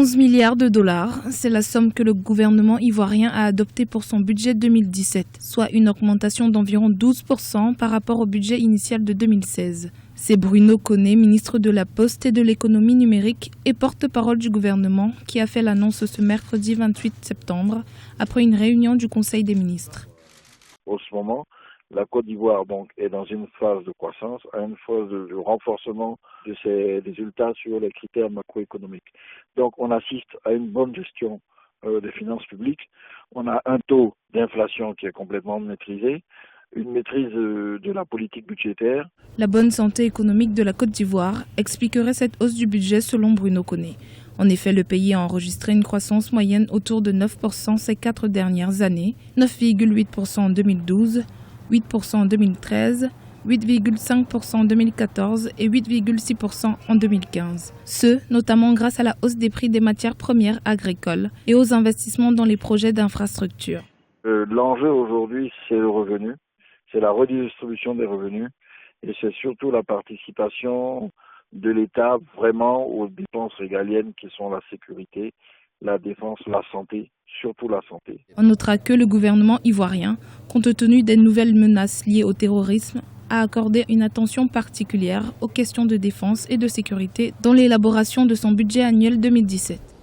11 milliards de dollars, c'est la somme que le gouvernement ivoirien a adoptée pour son budget 2017, soit une augmentation d'environ 12% par rapport au budget initial de 2016. C'est Bruno Koné, ministre de la Poste et de l'économie numérique et porte-parole du gouvernement, qui a fait l'annonce ce mercredi 28 septembre, après une réunion du Conseil des ministres. En ce moment, la Côte d'Ivoire donc est dans une phase de croissance, une phase de renforcement de ses résultats sur les critères macroéconomiques. Donc on assiste à une bonne gestion des finances publiques. On a un taux d'inflation qui est complètement maîtrisé, une maîtrise de la politique budgétaire. La bonne santé économique de la Côte d'Ivoire expliquerait cette hausse du budget selon Bruno Koné. En effet, le pays a enregistré une croissance moyenne autour de 9% ces 4 dernières années, 9,8% en 2012, 8% en 2013, 8,5% en 2014 et 8,6% en 2015. Ce, notamment grâce à la hausse des prix des matières premières agricoles et aux investissements dans les projets d'infrastructure. L'enjeu aujourd'hui, c'est le revenu, c'est la redistribution des revenus et c'est surtout la participation de l'État vraiment aux dépenses régaliennes qui sont la sécurité, la défense, la santé, surtout la santé. On notera que le gouvernement ivoirien, compte tenu des nouvelles menaces liées au terrorisme, a accordé une attention particulière aux questions de défense et de sécurité dans l'élaboration de son budget annuel 2017.